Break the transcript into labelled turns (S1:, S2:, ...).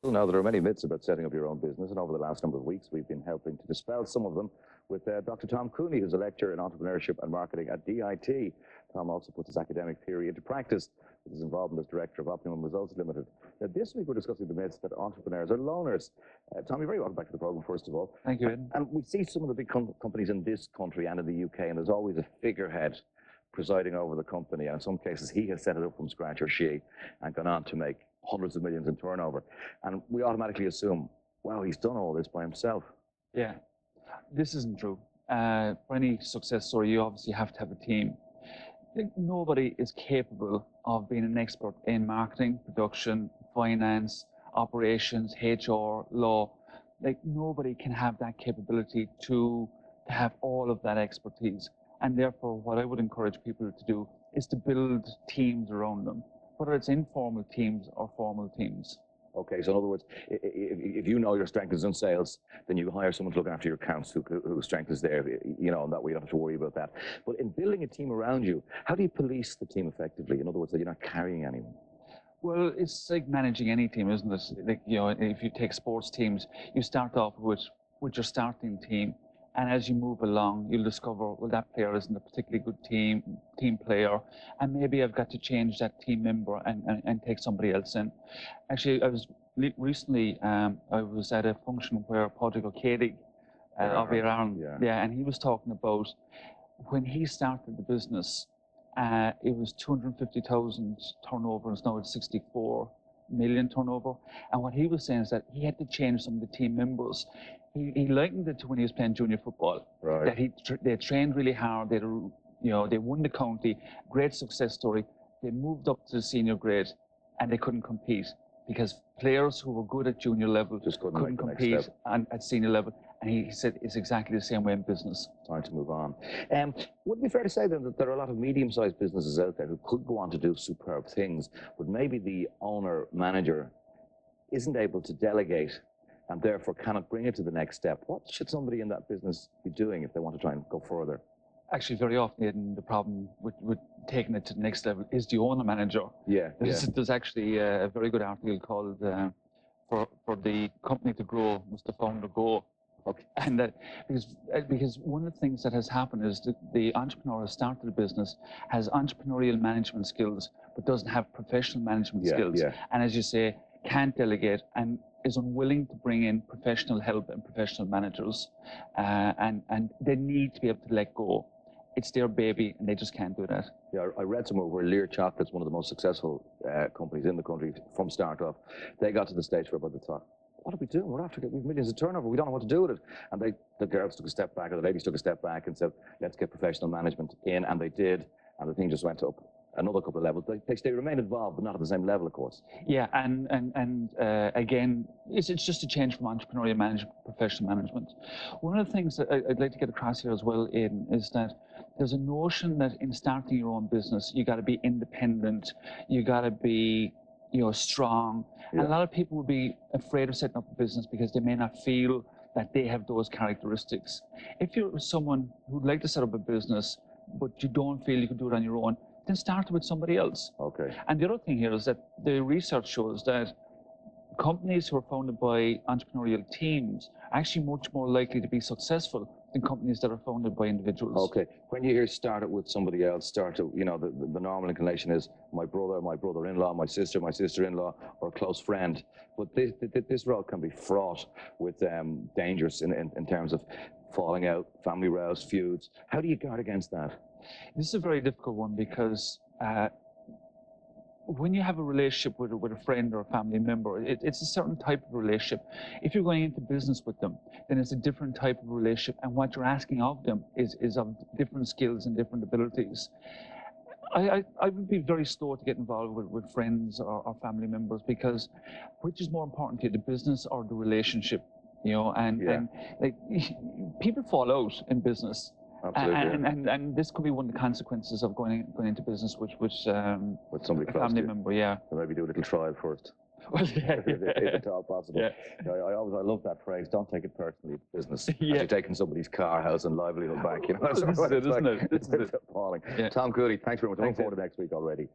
S1: Well, now, there are many myths about setting up your own business, and over the last number of weeks, we've been helping to dispel some of them with Dr. Tom Cooney, who's a lecturer in entrepreneurship and marketing at DIT. Tom also puts his academic theory into practice with his involvement as director of Optimum Results Limited. Now, this week, we're discussing the myths that entrepreneurs are loners. Tom, you're very welcome back to the program, first of all.
S2: Thank you, Ed.
S1: And we see some of the big companies in this country and in the UK, and there's always a figurehead presiding over the company. And in some cases, he has set it up from scratch, or she, and gone on to make hundreds of millions in turnover. And we automatically assume, wow, he's done all this by himself.
S2: Yeah, this isn't true. For any success story, you obviously have to have a team. Nobody is capable of being an expert in marketing, production, finance, operations, HR, law. Nobody can have that capability to have all of that expertise. And therefore, what I would encourage people to do is to build teams around them, whether it's informal teams or formal teams.
S1: Okay, so in other words, if you know your strength is in sales, then you hire someone to look after your accounts whose strength is there, you know, and that way you don't have to worry about that. But in building a team around you, how do you police the team effectively? In other words, that you're not carrying anyone.
S2: Well, it's like managing any team, isn't it? If you take sports teams, you start off with your starting team. And as you move along, you'll discover, well, that player isn't a particularly good team player, and maybe I've got to change that team member and take somebody else in. Actually, I was recently, I was at a function where Padraig O'Cady of Iran, and he was talking about when he started the business, it was 250,000 turnover, and now it's 64 million turnover. And what he was saying is that he had to change some of the team members. He likened it to when he was playing junior football.
S1: Right.
S2: That they trained really hard. They won the county. Great success story. They moved up to the senior grade, and they couldn't compete because players who were good at junior level
S1: just couldn't
S2: compete at senior level. And he said it's exactly the same way in business.
S1: Time to move on. Would it be fair to say then that there are a lot of medium-sized businesses out there who could go on to do superb things, but maybe the owner-manager isn't able to delegate and therefore cannot bring it to the next step? What should somebody in that business be doing if they want to try and go further?
S2: Actually, very often, Aidan, the problem with taking it to the next level is the owner-manager. There's actually a very good article called for the company to grow, must the founder go.
S1: Okay.
S2: And because one of the things that has happened is that the entrepreneur has started a business, has entrepreneurial management skills, but doesn't have professional management skills. And as you say, can't delegate and is unwilling to bring in professional help and professional managers. And they need to be able to let go. It's their baby, and they just can't do that.
S1: Yeah, I read somewhere where Lear Chocolate's one of the most successful companies in the country from start off. They got to the stage where they thought, what are we doing? We're after getting millions of turnover. We don't know what to do with it. And the girls took a step back, or the ladies took a step back and said, let's get professional management in. And they did. And the thing just went up another couple of levels. They remain involved, but not at the same level, of course.
S2: Yeah, and again, it's just a change from entrepreneurial management to professional management. One of the things that I'd like to get across here as well, Aidan, is that there's a notion that in starting your own business, you got to be independent. You got to be strong. And a lot of people would be afraid of setting up a business because they may not feel that they have those characteristics. If you're someone who'd like to set up a business, but you don't feel you can do it on your own, then start with somebody else.
S1: Okay.
S2: And the other thing here is that the research shows that companies who are founded by entrepreneurial teams are actually much more likely to be successful than companies that are founded by individuals.
S1: Okay. When you hear start it with somebody else, the normal inclination is my brother, my brother-in-law, my sister-in-law, or a close friend. But this road can be fraught with dangers in terms of falling out, family rows, feuds. How do you guard against that?
S2: This is a very difficult one because when you have a relationship with a friend or a family member, it's a certain type of relationship. If you're going into business with them, then it's a different type of relationship, and what you're asking of them is of different skills and different abilities. I would be very slow to get involved with friends or family members, because which is more important to you, the business or the relationship? And people fall out in business.
S1: Absolutely.
S2: And this could be one of the consequences of going into business with
S1: somebody
S2: a family member. Yeah.
S1: So maybe do a little trial first.
S2: Well, yeah.
S1: If at all possible.
S2: Yeah.
S1: I love that phrase. Don't take it personally. Business. As you're taking somebody's car, house, and livelihood back.
S2: This is it, isn't it?
S1: It's appalling. Tom Cooney, thanks very much. I'm looking forward to next week already.